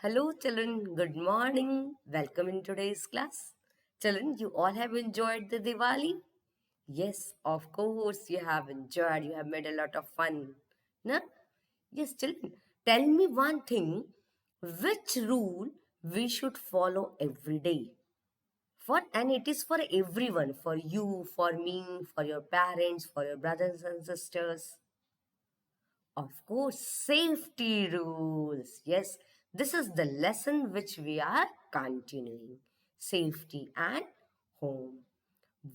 Hello, children. Good morning. Welcome in today's class. Children, you all have enjoyed the Diwali? Yes, of course, you have enjoyed. You have made a lot of fun. No? Yes, children. Tell me one thing. Which rule we should follow every day? And it is for everyone, for you, for me, for your parents, for your brothers and sisters. Of course, safety rules. Yes, this is the lesson which we are continuing. Safety and home.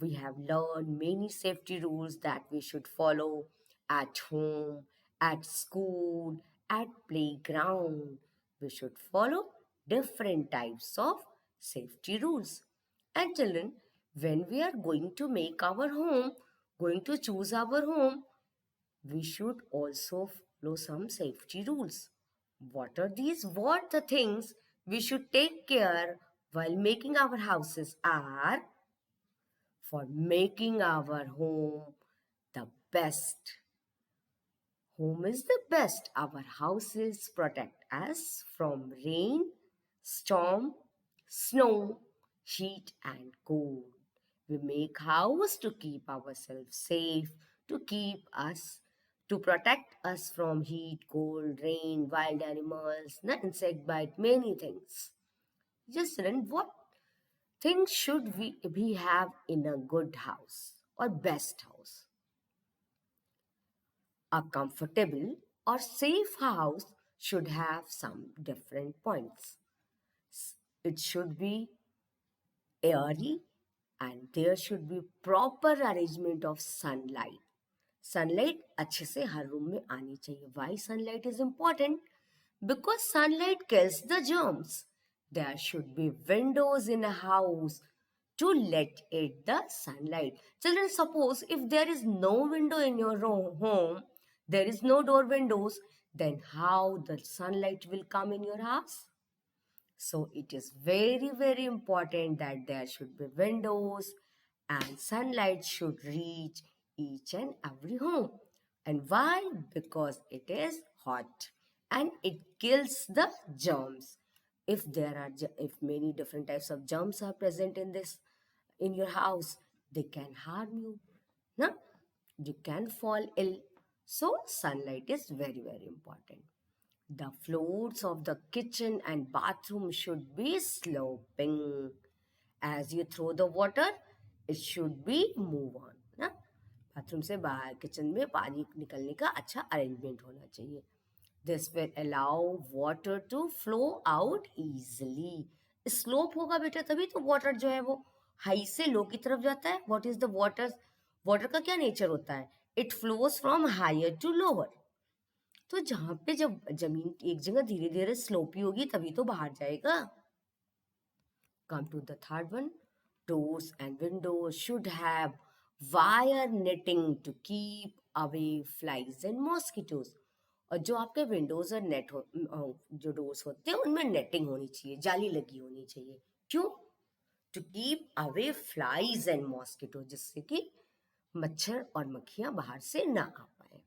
We have learned many safety rules that we should follow at home, at school, at playground. We should follow different types of safety rules. And children, when we are going to make our home, going to choose our home, we should also follow some safety rules. What are these? What the things we should take care while making our houses are for making our home the best. Home is the best. Our houses protect us from rain, storm, snow, heat, and cold. We make house to keep ourselves safe, to keep us, to protect us from heat, cold, rain, wild animals, insect bite, many things. Just then, what things should we have in a good house or best house? A comfortable or safe house should have some different points. It should be airy and there should be proper arrangement of sunlight. Sunlight अच्छे से हर room में आनी चाहिए. Why sunlight is important? Because sunlight kills the germs. There should be windows in a house to let it the sunlight. Children, suppose if there is no window in your home, there is no door windows, then how the sunlight will come in your house? So it is very, very important that there should be windows and sunlight should reach each and every home. And why? Because it is hot and it kills the germs. If many different types of germs are present in your house, they can harm you. No? You can fall ill. So sunlight is very, very important. The floors of the kitchen and bathroom should be sloping. As you throw the water, it should be move on. ना bathroom से बाहर kitchen में पानी निकलने का अच्छा arrangement होना चाहिए. This will allow water to flow out easily. Slope होगा बेटा तभी तो वाटर जो है वो हाई से लो की तरफ जाता है. What is the water? Water का क्या नेचर होता है? It flows from higher to lower. तो जहां पे जब जमीन एक जगह धीरे धीरे स्लोपी होगी तभी तो बाहर जाएगा. Come to the third one. Doors and windows should have wire netting to keep away flies and mosquitoes. और जो आपके विंडोज और जो डोर्स होते हैं उनमें नेटिंग होनी चाहिए, जाली लगी होनी चाहिए. क्यों? To keep away flies and mosquito, जिससे कि मच्छर और मक्खियां बाहर से ना आ पाए.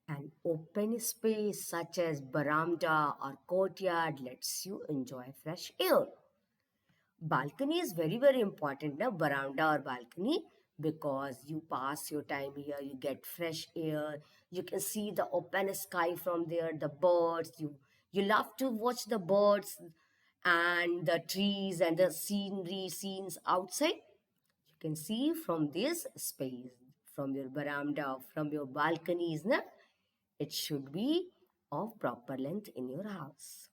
An open space such as veranda or courtyard lets you enjoy fresh air. Balcony is very, very important, na veranda or balcony, because you pass your time here, you get fresh air, you can see the open sky from there, the birds, you love to watch the birds and the trees and the scenes outside. You can see from this space, from your veranda, from your balconies, na? It should be of proper length in your house.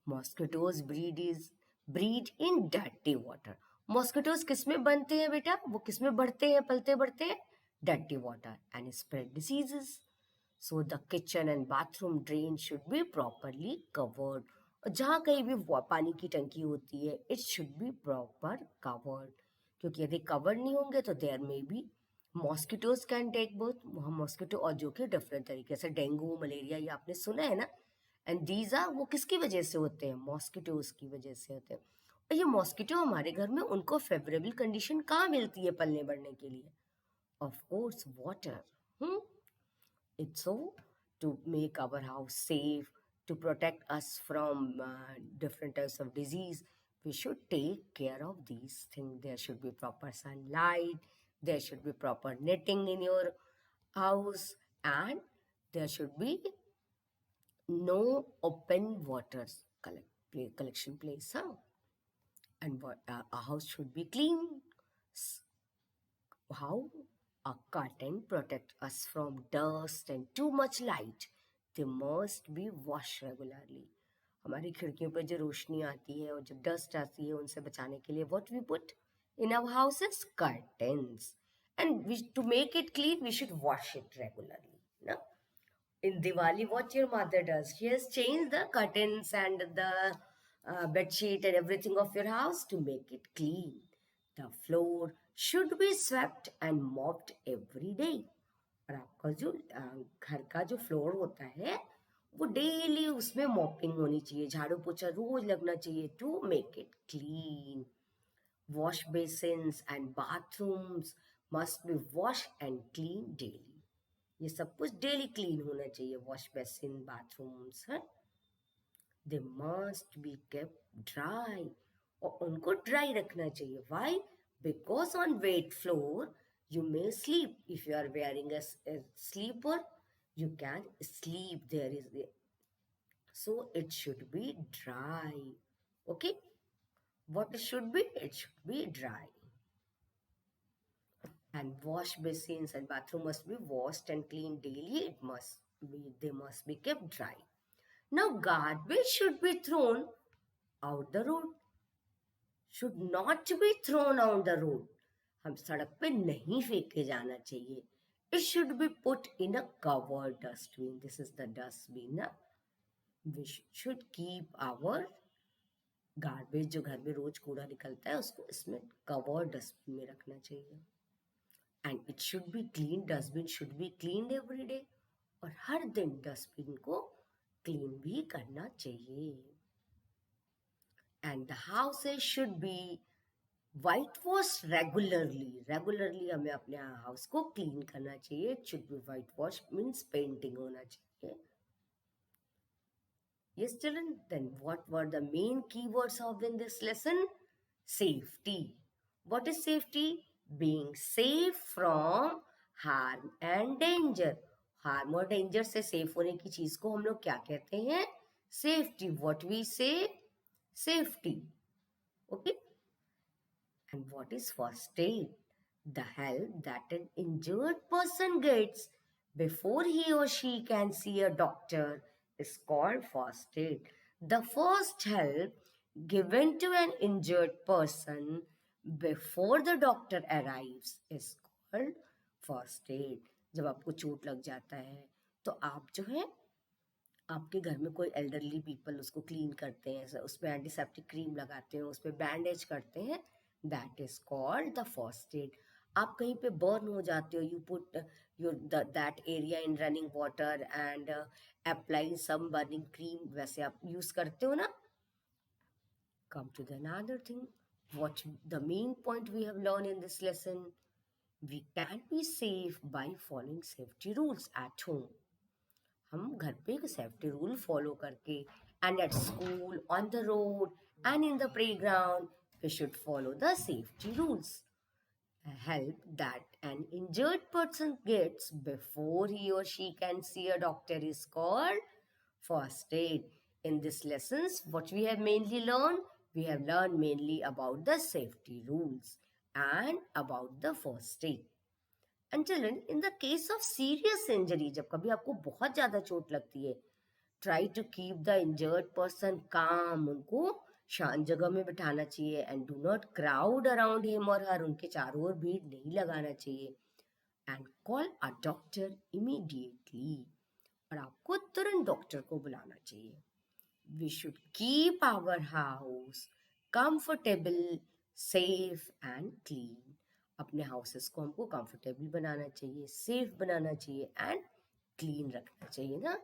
Mosquitoes breed in dirty water. Mosquitoes किस में बनते हैं बेटा? वो किस में बढ़ते हैं, पलते बढ़ते हैं? Dirty water and spread diseases. So the kitchen and bathroom drain should be properly covered. और जहाँ कहीं भी पानी की टंकी होती है, it should be proper covered. क्योंकि यदि कवर नहीं होंगे तो देयर में भी mosquitoes can take birth. Mosquito और जो कि डिफरेंट तरीके से डेंगू मलेरिया ये आपने सुना है ना. एंड दीज आर वो किसकी वजह से होते हैं? मॉस्किटोज की वजह से होते हैं. और ये मॉस्किटो हमारे घर में उनको फेवरेबल कंडीशन कहाँ मिलती है पलने बढ़ने के लिए? Of course water. It's so to make our house safe, to protect us from different types of disease, we should take care of these things. There should be proper sunlight, there should be proper netting in your house, and there should be no open waters collection place. Huh? And what a house should be clean. How a curtain protect us from dust and too much light. They must be washed regularly. हमारी खिड़कियों पर जो रोशनी आती है और जो dust आती है उनसे बचाने के लिए what we put in our houses? Curtains. And to make it clean, we should wash it regularly. No? In Diwali, what your mother does, she has changed the curtains and the bed sheet and everything of your house to make it clean. The floor should be swept and mopped every day. और आपका जो घर का जो floor होता है वो daily उसमें मॉपिंग होनी चाहिए, झाड़ू पोछा रोज लगना चाहिए to make it clean. Wash basins and bathrooms must be washed and cleaned daily. ये सब कुछ डेली क्लीन होना चाहिए. वॉश बेसिन, बाथरूम्स, है, they must be kept dry, और उनको ड्राई रखना चाहिए. Why? Because on wet floor you may sleep. If you are wearing a sleeper, you can sleep. There is so it should be dry. Okay, what it should be? It should be dry. And wash basins and bathroom must be washed and cleaned daily. They must be kept dry. Now garbage should be thrown out the road. Should not be thrown out the road. हम सड़क पे नहीं फेंके जाना चाहिए. It should be put in a covered dustbin. This is the dustbin. Na? We should keep our garbage जो घर में रोज कूड़ा निकलता है उसको इसमें covered dustbin में रखना चाहिए. And it should be clean. Dustbin should be cleaned every day. और हर दिन डस्टबिन को क्लीन भी करना चाहिए. And the houses should be white wash regularly हमें अपने हाउस को क्लीन करना चाहिए. It should be white wash means painting होना चाहिए. Yes, children. Then what were the main keywords of in this lesson? Safety. What is safety? Being safe from harm and danger. Harm और danger से safe होने की चीज को हम लोग क्या कहते हैं? Safety. What we say? Safety. Okay. And what is first aid? The help that an injured person gets before he or she can see a doctor is called first aid. The first help given to an injured person before the doctor arrives is called first aid. जब आपको चोट लग जाता है तो आप जो है आपके घर में कोई एल्डरली पीपल उसको क्लीन करते हैं, उस पर एंटीसेप्टिक क्रीम लगाते हैं, उस पर बैंडेज करते हैं. That is called the first aid. आप कहीं पे बर्न हो जाते हो, you put that area in running water and apply some burning cream, वैसे आप यूज करते हो ना. Come to the another thing. What the main point we have learned in this lesson? We can be safe by following safety rules at home. हम घर पे एक safety rule follow करके, and at school, on the road and in the playground, we should follow the safety rules. Help that an injured person gets before he or she can see a doctor is called first aid. In this lessons, what we have mainly learned? We have learned mainly about the safety rules and about the first aid. And children, in the case of serious injury, जब कभी आपको बहुत ज़्यादा चोट लगती है, try to keep the injured person calm. उनको शांत जगह में बिठाना चाहिए. And do not crowd around him or her. उनके चारों ओर भीड़ नहीं लगाना चाहिए. And call a doctor immediately. और आपको तुरंत डॉक्टर को बुलाना चाहिए. We should keep our house comfortable, safe and clean. अपने हाउसेस को हमको कंफर्टेबल बनाना चाहिए, सेफ बनाना चाहिए एंड क्लीन रखना चाहिए ना.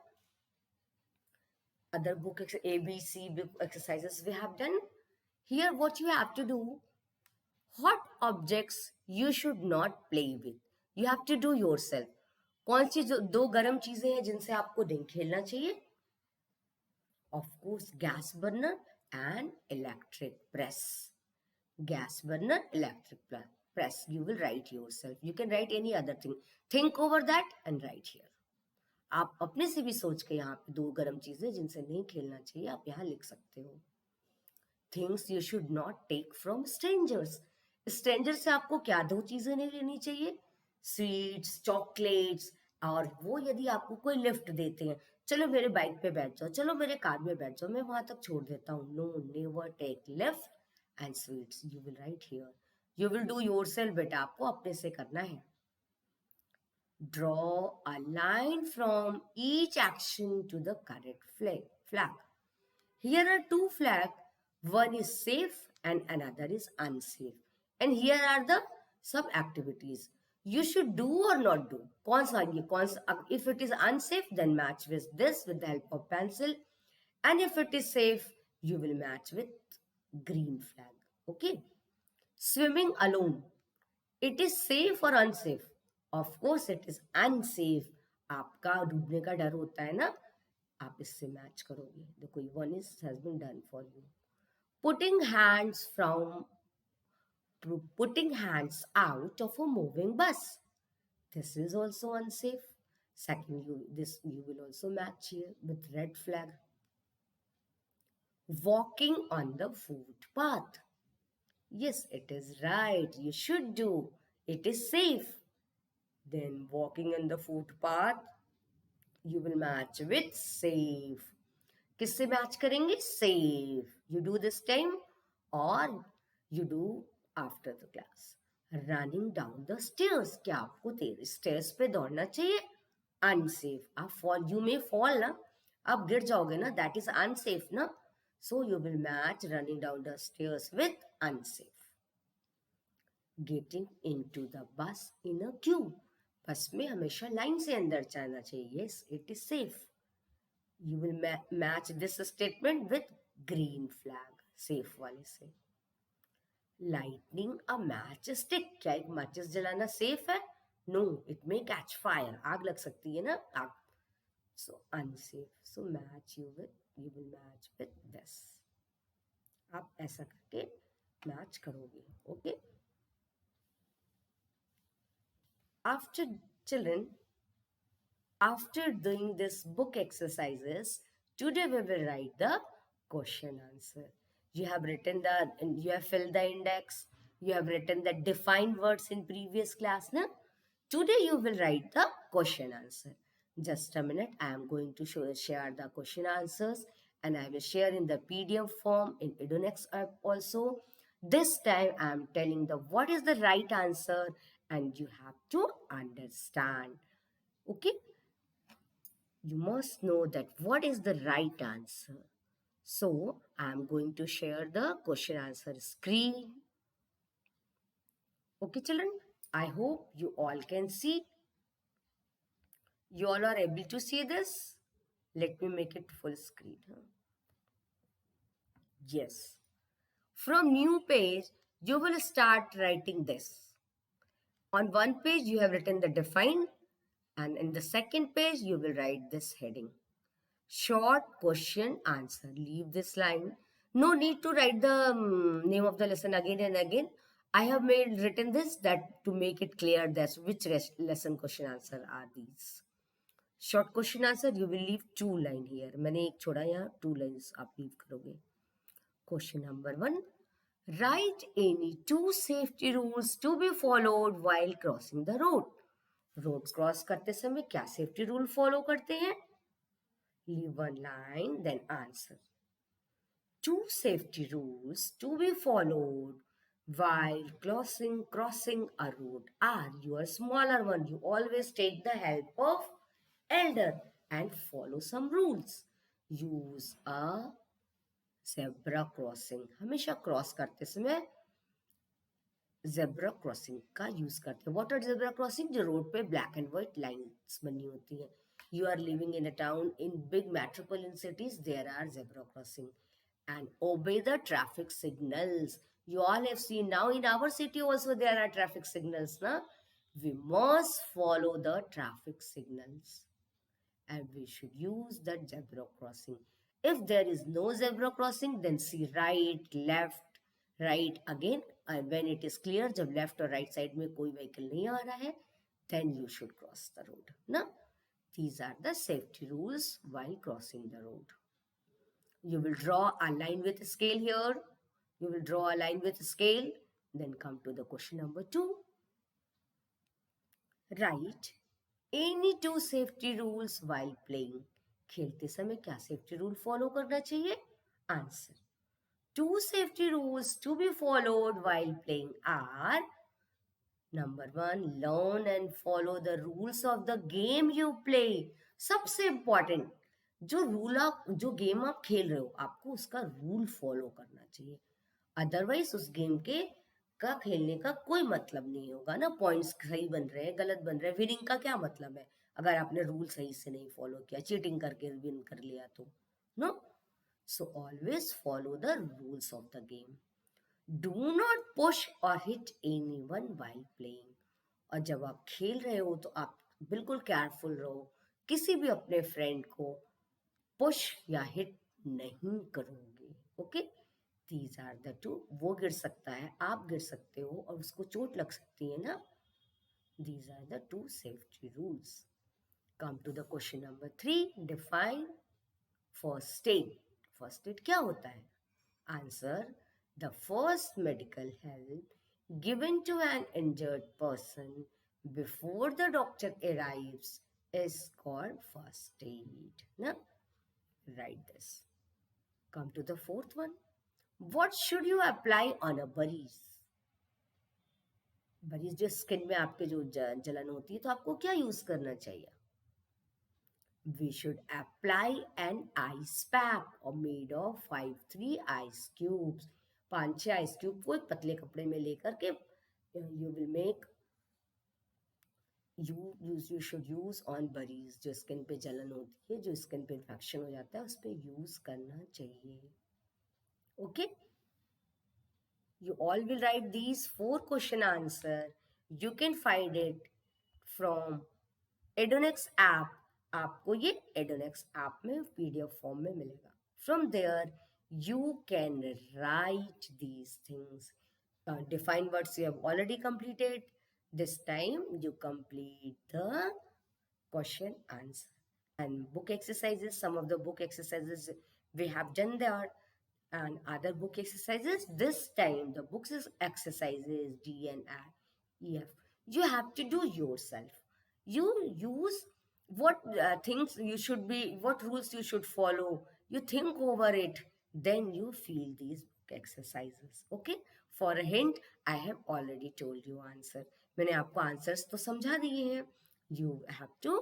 Other book ABC book exercises we have done. Here what you have to do, hot objects you should not play with. You have to do yourself. कौन सी जो दो गर्म चीजें हैं जिनसे आपको नहीं खेलना चाहिए? Of course, gas burner and electric press. Gas burner, press. You will write yourself. You can write any other thing. Think over that and write here. आप अपने से भी सोच के यहाँ पे दो गर्म चीजें जिनसे नहीं खेलना चाहिए आप यहाँ लिख सकते हो. Things you should not take from strangers. Stranger से आपको क्या दो चीजें नहीं लेनी चाहिए? Sweets, chocolates. और वो यदि आपको कोई लिफ्ट देते हैं, चलो मेरे बाइक पे बैठ जाओ, चलो मेरे कार में बैठ जाओ, मैं वहां तक छोड़ देता हूँ. No, never take lift and sweets. You will write here. You will do yourself. बेटा आपको अपने से करना है. Draw a line from each action to the correct flag. Here are two flags. One is safe and another is unsafe. And here are the some activities. You should do or not do. If it is unsafe, then match with this with the help of pencil. And if it is safe, you will match with green flag. Okay. Swimming alone. It is safe or unsafe? Of course it is unsafe. आपका डूबने का डर होता है ना. आप इससे match करोगे. देखो, one is has been done for you. Putting out of a moving bus. This is also unsafe. Second, you will also match here with red flag. Walking on the footpath. Yes, it is right. You should do. It is safe. Then walking on the footpath, you will match with safe. किससे match करेंगे? Safe. You do this time or you do after the class. Running down the stairs. क्या आपको stairs पे दौड़ना चाहिए? Unsafe. You may fall ना. आप गिर जाओगे ना. That is unsafe ना. So you will match running down the stairs with unsafe. Getting into the bus in a queue. बस में हमेशा लाइन से अंदर जाना चाहिए. Yes, it is safe. You will match this statement with green flag. Safe वाले से. Lighting a match stick. क्या एक matches जलाना safe है? No, it may catch fire. आग लग सकती है ना. आग. So unsafe. So you will match with this. आप ऐसा करके मैच करोगे. Okay. After children, after doing this book exercises, today we will write the question answer. You have filled the index, you have written the defined words in previous class. Na? Today you will write the question answer. Just a minute, I am going to share the question answers and I will share in the PDF form in Edunex app also. This time I am telling what is the right answer and you have to understand. Okay? You must know that what is the right answer. So, I am going to share the question answer screen. Okay, children? I hope you all can see. You all are able to see this? Let me make it full screen. Yes. From new page, you will start writing this. On one page, you have written the define, and in the second page, you will write this heading. Short question answer. Leave this line. No need to write the name of the lesson again and again. I have written this that to make it clear that which lesson question answer are these. Short question answer, you will leave 2 lines here. मैंने एक छोड़ा यहाँ 2 lines आप leave करोगे. Question number 1. Write any 2 safety rules to be followed while crossing the road. Road cross करते समय क्या safety rule follow करते हैं? Leave 1 line, then answer. 2 safety rules to be followed while crossing a road are. You are smaller one. You always take the help of elder and follow some rules. Use a zebra crossing. हमेशा cross करते समय zebra crossing का use करते हैं. What are zebra crossing? जो road पे black and white lines बनी होती हैं. You are living in a town in big metropolitan cities. There are zebra crossing. And obey the traffic signals. You all have seen now in our city also there are traffic signals. Na? We must follow the traffic signals. And we should use the zebra crossing. If there is no zebra crossing, then see right, left, right again. And when it is clear, जब left और right side में कोई vehicle नहीं आ रहा है, then you should cross the road. ना? These are the safety rules while crossing the road. You will draw a line with a scale here. You will draw a line with a scale. Then come to the question number 2. Write any two safety rules while playing. खेलते समय क्या safety rule follow करना चाहिए? Answer. Two safety rules to be followed while playing are: number 1, learn and follow the rules of the game you play. सबसे important, जो game आप खेल रहे हो, आपको उसका रूल फॉलो करना चाहिए. अदरवाइज उस गेम के का खेलने का कोई मतलब नहीं होगा ना. पॉइंट्स सही बन रहे हैं, गलत बन रहे हैं, विनिंग का क्या मतलब है अगर आपने रूल सही से नहीं फॉलो किया, चीटिंग करके विन कर लिया तो. No. So always follow the rules of the game. Do not push और हिट एनीवन व्हाइल प्लेइंग. और जब आप खेल रहे हो तो आप बिल्कुल केयरफुल रहो, किसी भी अपने फ्रेंड को पुश या हिट नहीं करोगे. Okay. These are the two. वो गिर सकता है, आप गिर सकते हो और उसको चोट लग सकती है ना. These are the two safety rules. Come to the question number 3. Define first aid. First aid क्या होता है? Answer. The first medical help given to an injured person before the doctor arrives is called first aid. Now, write this. Come to the fourth one. What should you apply on a burries? burries जो skin में आपके जो जलन होती है, तो आपको क्या यूज करना चाहिए? We should apply an ice pack or made of 5-3 ice cubes. 5-6 ice cube को एक पतले कपड़े में लेकर के you will make you should use on burries. जो स्किन पे जलन होती है, जो स्किन पे इन्फेक्शन हो जाता है, उस पे यूज करना चाहिए. Okay. You all will write these 4 question answer. You can find it from Edunix app. आपको ये Edunix app में PDF form में मिलेगा. From there, you can write these things. Define words you have already completed. This time you complete the question answer. And book exercises, some of the book exercises we have done there. And other book exercises, this time the books exercises D and E, F. You have to do yourself. You use what things you should be, what rules you should follow. You think over it, then you feel these book exercises. Okay. For a hint, I have already told you answer. मैंने आपको answers तो समझा दिए हैं. You have to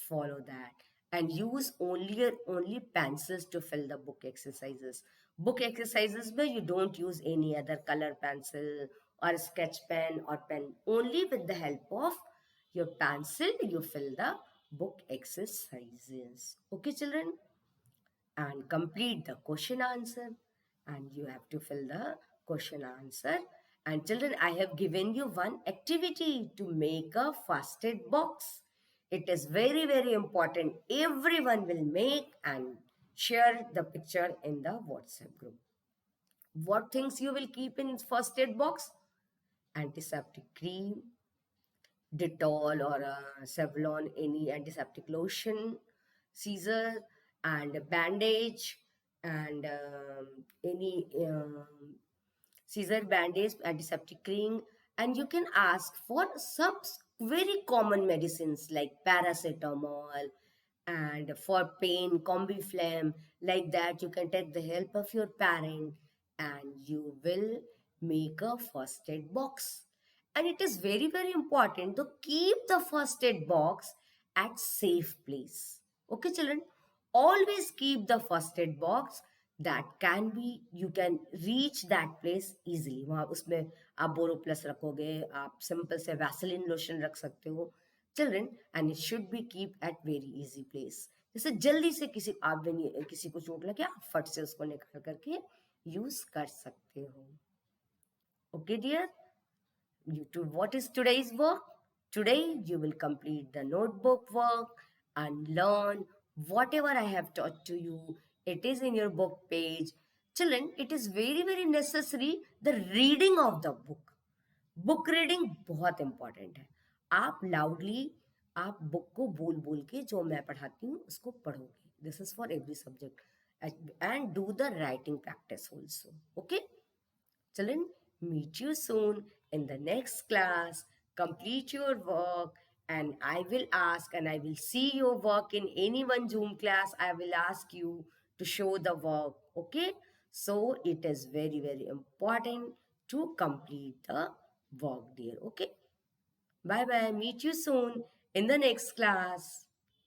follow that and use only pencils to fill the book exercises. Book exercises where you don't use any other color pencil or sketch pen or pen. Only with the help of your pencil you fill the book exercises. Okay, children? And complete the question answer. And you have to fill the question answer. And children, I have given you one activity to make a first aid box. It is very, very important. Everyone will make and share the picture in the WhatsApp group. What things you will keep in first aid box? Antiseptic cream, Dettol or Savlon, any antiseptic lotion, scissor and bandage, and any scissor, bandage, antiseptic cream. And you can ask for some very common medicines like paracetamol, and for pain, Combiflam. Like that, you can take the help of your parent and you will make a first aid box. And it is very, very important to keep the first aid box at safe place. Okay, children? Always keep the first aid box that can be, you can reach that place easily. वहाँ उसमें आप बोरो plus रखोगे, आप simple से Vaseline lotion रख सकते हो. Children, and it should be keep at very easy place. जैसे जल्दी से किसी को चोट लगे, आप फट से उसको निकाल करके यूज कर सकते हो. Okay, dear? What is today's work? Today you will complete the notebook work and learn whatever I have taught to you. It is in your book page. Children, it is very, very necessary the reading of the book. Book reading बहुत important है. आप loudly आप book को बोल बोल के जो मैं पढ़ाती हूँ उसको पढ़ोगे. This is for every subject. And do the writing practice also. Okay children, meet you soon in the next class. Complete your work, and I will ask and I will see your work in any one Zoom class. I will ask you to show the work. Okay, so it is very, very important to complete the work, dear. Okay, bye bye. Meet you soon in the next class.